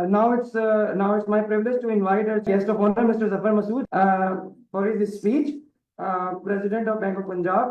Now it's my privilege to invite our guest of honor, Mr. Zafar Masood, for his speech. President of Bank of Punjab.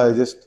I just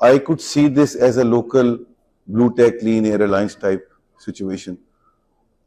I could see this as a local blue tech clean air alliance type situation.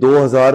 2000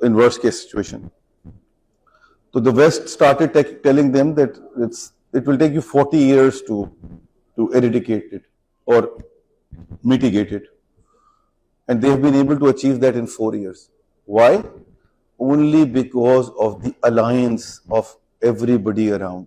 in worst case situation. So the West started telling them that it will take you 40 years to eradicate it or mitigate it. And they have been able to achieve that in 4 years. Why? Only because of the alliance of everybody around.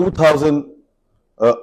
2000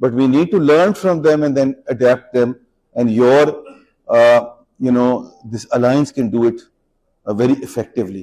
but we need to learn from them and then adapt them, and your this alliance can do it very effectively.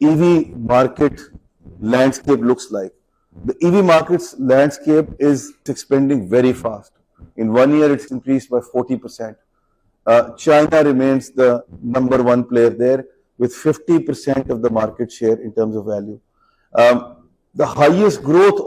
EV market landscape looks like? The EV market's landscape is expanding very fast. In 1 year, it's increased by 40%. China remains the number 1 player there with 50% of the market share in terms of value. The highest growth,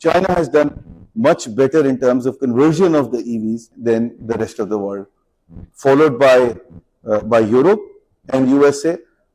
China has done much better in terms of conversion of the EVs than the rest of the world, followed by Europe and USA.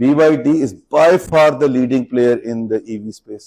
BYD is by far the leading player in the EV space.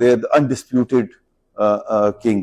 they are the undisputed king.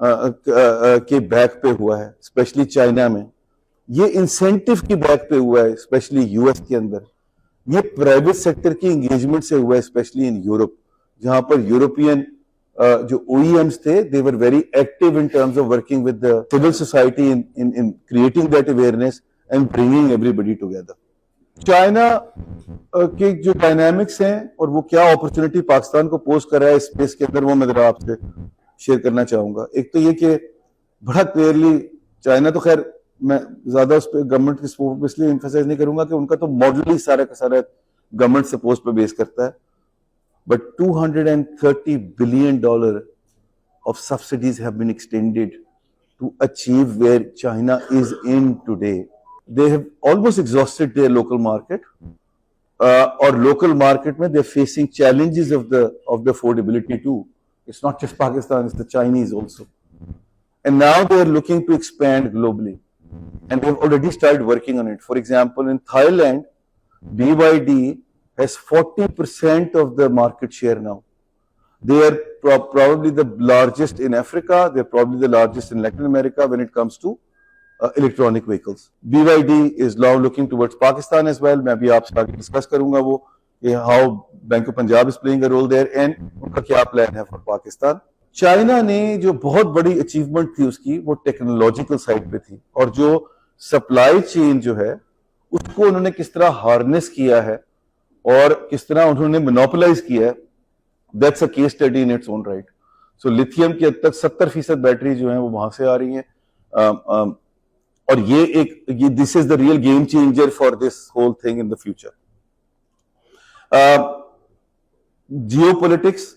کے back پہ ہوا ہے especially China میں, یہ incentive کی back پہ ہوا ہے اسپیشلی یو ایس کے اندر, یہ پرائیویٹ سیکٹر کی انگیجمنٹ سے ہوا ہے اسپیشلی ان یورپ, جہاں پر یورپین جو او ای ایمز تھے they were very active in terms of working with the civil society in creating that awareness and bringing everybody together. China کے جو ڈائنامکس ہیں اور وہ کیا اپرچونٹی پاکستان کو پوز کر رہا ہے اسپیس کے اندر, وہ میں ذرا آپ سے شیئر کرنا چاہوں گا. ایک تو یہ کہ بڑا کلیئرلی چائنا تو خیر میں زیادہ اس پہ گورنمنٹ کی سپورٹ پہ اس لیے ایمفسائز نہیں کروں گا کہ ان کا تو ماڈل ہی سارا کا سارا گورنمنٹ سپورٹ پہ بیس کرتا ہے, but $230 billion of subsidies have been extended to achieve where China is in today. They have almost exhausted their local market, or local market mein they're facing challenges of the affordability too. It's not just Pakistan, it's the Chinese also. And now they are looking to expand globally. And they've already started working on it. For example, in Thailand, BYD has 40% of the market share now. They are probably the largest in Africa. They're probably the largest in Latin America when it comes to electronic vehicles. BYD is now looking towards Pakistan as well. میں بھی آپ سے آگے discuss کروں گا وہ کہ how Bank of Punjab is playing a role there and ان کا کیا پلان ہے for پاکستان. چائنا نے جو بہت بڑی اچیومنٹ تھی اس کی وہ ٹیکنالوجیکل سائڈ پہ تھی, اور جو سپلائی چین جو ہے اس کو انہوں نے کس طرح ہارنس کیا ہے اور کس طرح انہوں نے مونوپلائز کیا ہے, that's a case study in its own right. So lithium کی حد تک 70% بیٹری جو ہیں وہ وہاں سے آ رہی ہیں, اور یہ this is the real game changer for this whole thing in the future. Geopolitics,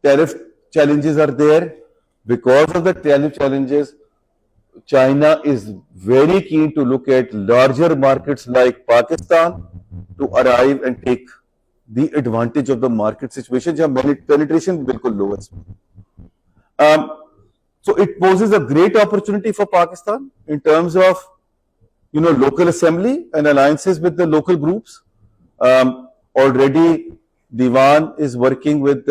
tariff challenges are there. Because of the tariff challenges, China is very keen to look at larger markets like Pakistan to arrive and take the advantage of the market situation جہاں penetration بالکل lowest. So it poses a great opportunity for Pakistan in terms of local assembly and alliances with the local groups. Already Diwan is working with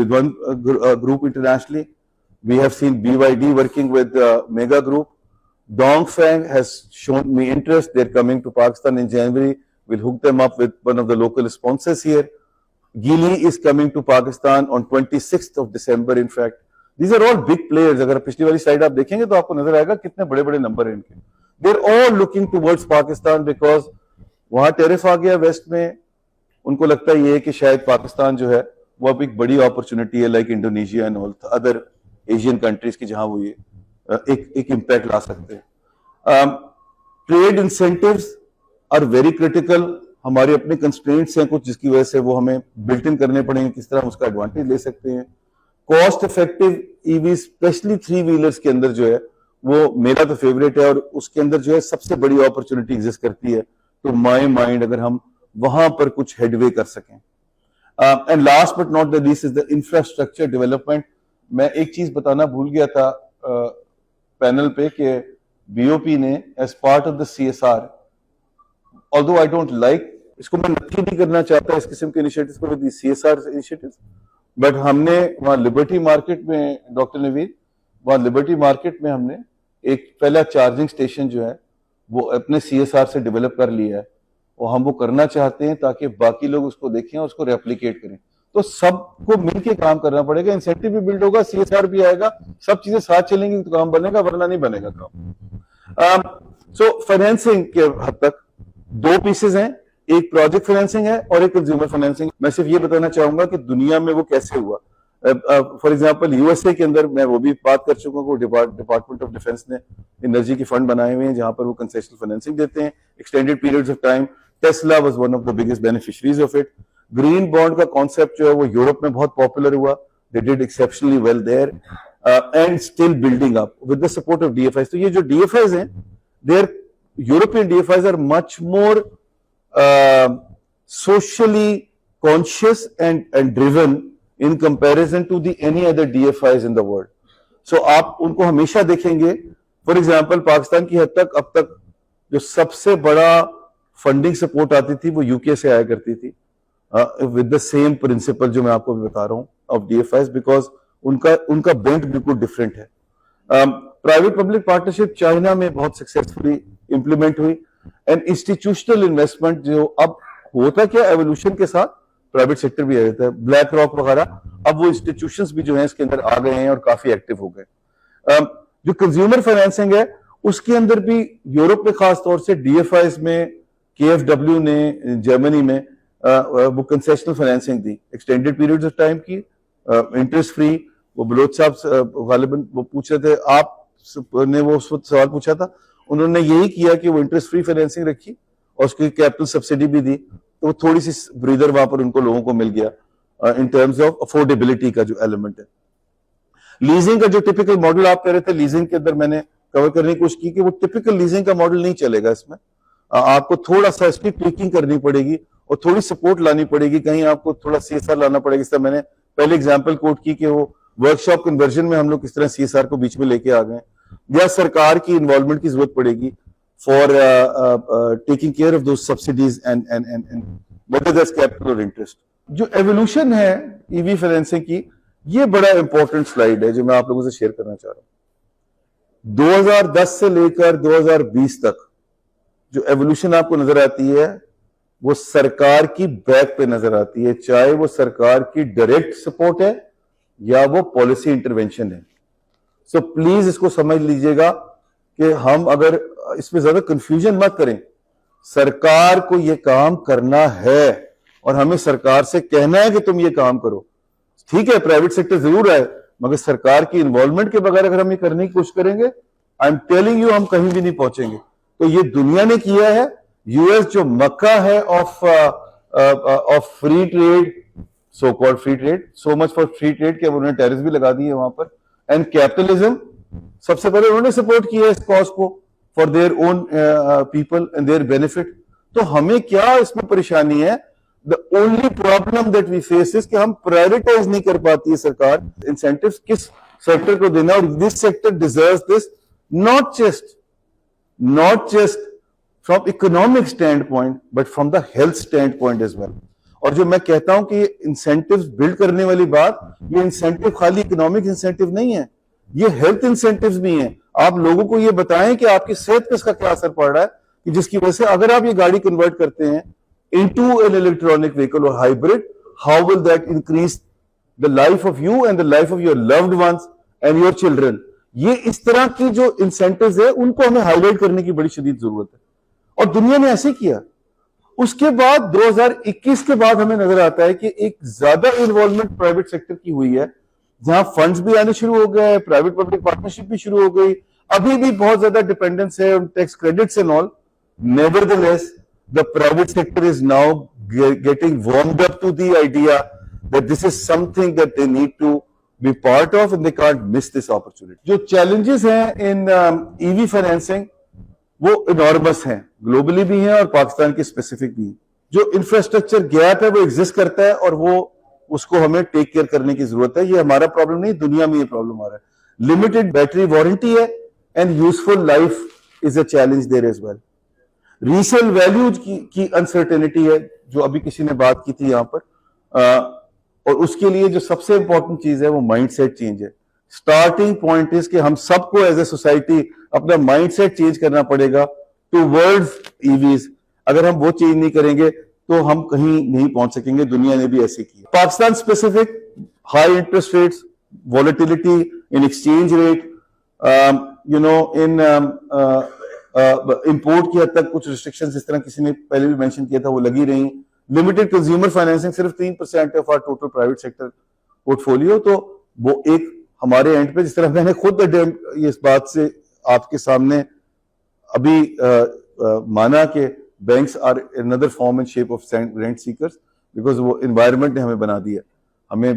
one group internationally. We have seen BYD working with Mega Group. Dongfeng has shown me interest. They're coming to Pakistan in January. We'll hook them up with one of the local sponsors here. Geely is coming to Pakistan on 26th of December. In fact, these are all big players. اگر پچھلی والی side آپ دیکھیں گے تو آپ کو نظر آئے گا کتنے بڑے بڑے نمبر ہیں ان کے. They're all looking towards Pakistan because وہاں ٹیرف آ گیا ویسٹ میں, ان کو لگتا ہے یہ کہ شاید پاکستان جو ہے وہ اب ایک بڑی اپرچونٹی ہے like Indonesia and all other Asian countries کی جہاں وہ یہ ایک امپیکٹ لا سکتے ہیں. Trade incentives are very critical. ہمارے اپنے کنسٹرینٹس ہیں کچھ جس کی وجہ سے وہ ہمیں بلٹ ان کرنے پڑیں گے, کس طرح اس کا ایڈوانٹیج لے سکتے ہیں. کاسٹ افیکٹو ای وی اسپیشلی 3 ویلرز کے اندر جو ہے وہ میرا تو فیوریٹ ہے, اور اس کے اندر جو ہے سب سے بڑی اپرچونٹی ایگزسٹ کرتی ہے تو مائی مائنڈ اگر ہم وہاں پر کچھ ہیڈ وے کر سکیں. And last but not the least is the infrastructure development. میں ایک چیز بتانا بھول گیا تھا پینل پہ کہ بی او پی نے as part of the C S R, although I don't like اس کو میں نفی نہیں کرنا چاہتا اس قسم کے انیشیٹوز کو with C S R initiatives, but ہم نے وہاں لبرٹی مارکیٹ میں ڈاکٹر نوید وہاں لبرٹی مارکیٹ میں ہم نے ایک پہلا چارجنگ اسٹیشن جو ہے وہ اپنے سی ایس آر سے ڈیولپ کر لیا ہے, اور ہم وہ کرنا چاہتے ہیں تاکہ باقی لوگ اس کو دیکھیں اور اس کو ریپلیکیٹ کریں. تو سب کو مل کے کام کرنا پڑے گا, انسینٹیو بھی بلڈ ہوگا, سی ایس آر بھی آئے گا, سب چیزیں ساتھ چلیں گی تو کام بنے گا, ورنہ نہیں بنے گا کام. سو فائنینسنگ کے حد تک 2 پیسز ہیں, ایک پروجیکٹ فائنینسنگ ہے اور ایک کنزیومر فائنینسنگ. میں صرف یہ بتانا چاہوں گا کہ دنیا میں وہ کیسے ہوا. For example U S A کے اندر میں وہ بھی بات کر چکا ہوں, ڈپارٹمنٹ آف ڈیفینس نے انرجی کے فنڈ بنائے ہوئے ہیں جہاں پر وہ کنسیشنل فائنینسنگ دیتے ہیں extended periods of time. Tesla was one of the biggest beneficiaries of it. Green bond کا کانسیپٹ جو ہے وہ یورپ میں بہت پاپولر ہوا. They did exceptionally well there and still building up with the support of D F Is. تو یہ جو ڈی ایف آئیز ہیں they are European D F Is are much more socially conscious and driven in comparison to the any other DFIs in the world. So آپ ان کو ہمیشہ دیکھیں گے. For example Pakistan کی حد تک اب تک جو سب سے بڑا فنڈنگ سپورٹ آتی تھی وہ یو کے سے آیا کرتی تھی with the same principle جو میں آپ کو بتا رہا ہوں of DFIs, because ان کا بینٹ بالکل ڈفرینٹ ہے. پرائیویٹ پبلک پارٹنرشپ چائنا میں بہت سکسیسفلی امپلیمنٹ ہوئی. اینڈ انسٹیٹیوشنل انویسٹمنٹ جو اب ہوتا کیا ایوولوشن کے ساتھ پرائیویٹ سیکٹر بھی آ جاتا ہے, بلیک راک وغیرہ, اب وہ انسٹیٹیوشنز بھی جو ہیں اس کے اندر آ گئے ہیں اور کافی ایکٹیو ہو گئے. جو کنزیومر فائنینسنگ ہے اس کے اندر بھی یورپ میں خاص طور سے ڈی ایف آئیز میں KfW نے جرمنی میں وہ concessional financing the, extended periods of time کی, انٹرسٹ فری. وہ بلوچ صاحب غالباً وہ پوچھ رہے تھے, آپ نے وہ اس وقت سوال پوچھا تھا, انہوں نے یہی کیا کہ وہ انٹرسٹ فری فائنینسنگ رکھی اور اس کی کیپٹل سبسڈی بھی دی, تو وہ تھوڑی سی بریدر وہاں پر ان کو لوگوں کو مل گیا ان ٹرمز آف افورڈیبلٹی کا جو ایلیمنٹ ہے. لیزنگ کا جو ٹپیکل ماڈل آپ کہہ رہے تھے, لیزنگ کے اندر میں نے کور کرنے کی کوشش کی کہ وہ ٹپیکل لیزنگ کا ماڈل نہیں چلے گا. اس میں آپ کو تھوڑا سا اس کی ٹویکنگ کرنی پڑے گی اور تھوڑی سپورٹ لانی پڑے گی, کہیں آپ کو تھوڑا CSR لانا پڑے گا. اس طرح میں نے پہلے اگزامپل کوٹ کی کہ وہ ورکشاپ کنورژن میں ہم لوگ کس طرح CSR کو بیچ میں لے کے آ گئے, یا سرکار کی انوالومنٹ کی ضرورت پڑے گی for taking care of those subsidies and whether there's capital or interest. جو ایوولوشن ہے EV فائنینسنگ کی, یہ بڑا امپورٹنٹ سلائیڈ ہے جو میں آپ لوگوں سے شیئر کرنا چاہ رہا ہوں. 2010 سے لے کر 2020 تک جو ایوولوشن آپ کو نظر آتی ہے وہ سرکار کی بیک پہ نظر آتی ہے, چاہے وہ سرکار کی ڈائریکٹ سپورٹ ہے یا وہ پالیسی انٹرونشن ہے. سو پلیز اس کو سمجھ لیجئے گا کہ ہم اگر اس میں زیادہ کنفیوژن مت کریں. سرکار کو یہ کام کرنا ہے اور ہمیں سرکار سے کہنا ہے کہ تم یہ کام کرو. ٹھیک ہے پرائیویٹ سیکٹر ضرور ہے, مگر سرکار کی انوالومنٹ کے بغیر اگر ہم یہ کرنے کی کوشش کریں گے, آئی ایم ٹیلنگ یو, ہم کہیں بھی نہیں پہنچیں گے. تو یہ دنیا نے کیا ہے. US جو مکہ ہے of free trade, so called free trade, so much for free trade کہ انہوں نے ٹیرس بھی لگا دی ہے وہاں پر, اینڈ کیپٹلزم سب سے پہلے انہوں نے سپورٹ کیا ہے اس کاز کو for their own people and their benefit. تو ہمیں کیا اس میں پریشانی ہے؟ The only problem that we face is کہ ہم prioritize نہیں کر پاتی ہے سرکار incentives کس سیکٹر کو دینا, اور this sector deserves this not just from economic standpoint but from the health standpoint as well. اور جو میں کہتا ہوں کہ یہ incentives build کرنے والی بات, یہ incentive خالی economic incentive نہیں ہے, یہ health incentives بھی ہیں. آپ لوگوں کو یہ بتائیں کہ آپ کی صحت پہ اس کا کیا اثر پڑ رہا ہے, کہ جس کی وجہ سے اگر آپ یہ گاڑی کنورٹ کرتے ہیں into an electronic vehicle or hybrid, how will that increase the life of you and the life of your loved ones and your children. یہ اس طرح کی جو incentives ہے ان کو ہمیں ہائی لائٹ کرنے کی بڑی شدید ضرورت ہے, اور دنیا نے ایسے کیا. اس کے بعد 2021 کے بعد ہمیں نظر آتا ہے کہ ایک زیادہ انوالومنٹ پرائیویٹ سیکٹر کی ہوئی ہے, جہاں فنڈز بھی آنے شروع ہو گئے, پرائیویٹ پبلک پارٹنرشپ بھی شروع ہو گئی. ابھی بھی بہت زیادہ ڈیپینڈنس ہے tax credits and all. Nevertheless, the private sector is now getting warmed up to the idea that this is something that they need to be part of and they can't miss this opportunity. جو challenges ہیں in EV financing وہ enormous ہیں, globally بھی ہیں اور پاکستان کے specific بھی ہیں. جو infrastructure gap ہے وہ exist کرتا ہے اور وہ اس کو ہمیں take care کرنے کی ضرورت ہے. یہ ہمارا problem نہیں, دنیا میں یہ problem آ رہا ہے. Limited battery warranty ہے and useful life is a challenge there as well. Resale value کی انسرٹینٹی ہے جو ابھی کسی نے بات کی تھی یہاں پر, اور اس کے لیے جو سب سے امپورٹنٹ چیز ہے وہ مائنڈ سیٹ چینج ہے. اسٹارٹنگ پوائنٹ از کہ ہم سب کو ایز اے سوسائٹی اپنا مائنڈ سیٹ چینج کرنا پڑے گا ٹو ورڈز ایویز. اگر ہم وہ چینج نہیں کریں گے تو ہم کہیں نہیں پہنچ سکیں گے. دنیا نے بھی ایسے کیا. Pakistan specific high interest rates, volatility in exchange rate, in import کی حد تک کچھ ریسٹرکشنز اس طرح کسی نے پہلے بھی مینشن کیا تھا وہ لگی رہی. لمیٹڈ کنزیومر فائنینسنگ صرف 3% of our total private sector portfolio. تو وہ ایک ہمارے اینڈ پہ, جس طرح میں نے خود اس بات سے آپ کے سامنے ابھی مانا کہ banks are another form and shape of rent seekers, because وہ انوائرمنٹ نے ہمیں بنا دیا. ہمیں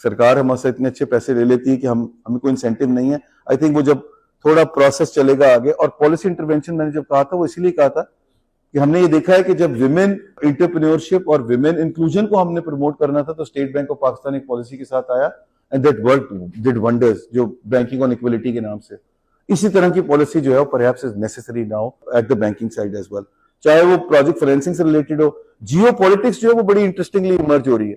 سرکار ہمارے سے اتنے اچھے پیسے لے لیتی ہے کہ ہمیں کوئی انسینٹیو نہیں ہے. آئی تھنک وہ جب تھوڑا پروسیس چلے گا آگے, اور پالیسی انٹرونشن میں نے جب کہا تھا وہ اسی لیے کہا تھا کہ ہم نے یہ دیکھا ہے کہ جب ویمن انٹرپرینورشپ اور ویمن انکلوژن کو ہم نے پروموٹ کرنا تھا تو اسٹیٹ بینک آف پاکستان ایک پالیسی کے ساتھ آیا اینڈ دیٹ ورک ڈڈ ونڈرز, جو بینکنگ آن ایکویلٹی کے نام سے. اسی طرح کی پالیسی جو ہے وہ perhaps is necessary now at the banking side as well, چاہے وہ پروجیکٹ فائنینسنگ سے ریلیٹڈ ہو. جیو پولیٹکس جو ہے وہ بڑی انٹرسٹنگلی ایمرج ہو رہی ہے.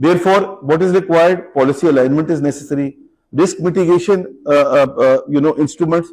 Therefore, what is required? Policy alignment is necessary. Risk mitigation, instruments.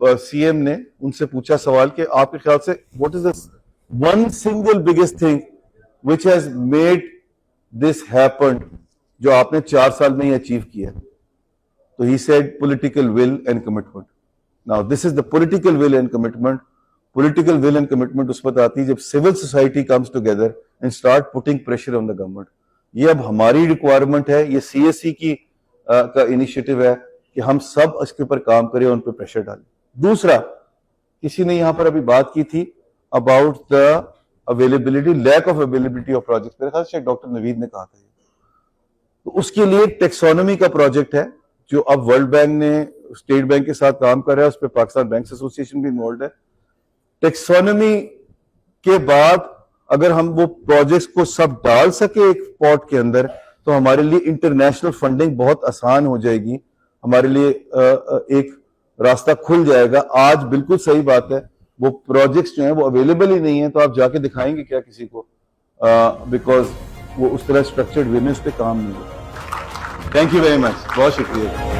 CM نے ان سے پوچھا سوال کہ آپ کے خیال سے what is the one single biggest thing which has made this happen جو آپ نے 4 سال میں ہی اچیو کیا. تو he said political will and commitment. Now this is the political will and commitment. Political will and commitment اس وقت آتی ہے جب civil society comes together and start putting pressure on the government. یہ اب ہماری ریکوائرمنٹ ہے, یہ CSC کی کا انیشیٹو ہے کہ ہم سب اس کے اوپر کام کریں اور ان پہ پریشر ڈالیں. دوسرا, کسی نے یہاں پر ابھی بات کی تھی about the availability, lack of availability of project, میرے خیال سے ڈاکٹر نوید نے کہا تھا. تو اس کے لیے ٹیکسونومی کا پروجیکٹ ہے جو اب ورلڈ بینک نے اسٹیٹ بینک کے ساتھ کام کر رہا ہے, اس پہ پاکستان بینکس ایسوسی ایشن بھی انوالوڈ ہے. ٹیکسونومی کے بعد اگر ہم وہ پروجیکٹس کو سب ڈال سکے ایک پاٹ کے اندر تو ہمارے لیے انٹرنیشنل فنڈنگ بہت آسان ہو جائے گی, ہمارے لیے ایک راستہ کھل جائے گا. آج بالکل صحیح بات ہے, وہ پروجیکٹس جو ہیں وہ اویلیبل ہی نہیں ہیں, تو آپ جا کے دکھائیں گے کیا کسی کو, بیکاز وہ اس طرح اسٹرکچرڈ وے میں اس پہ کام نہیں ہوتا. تھینک یو ویری مچ, بہت شکریہ.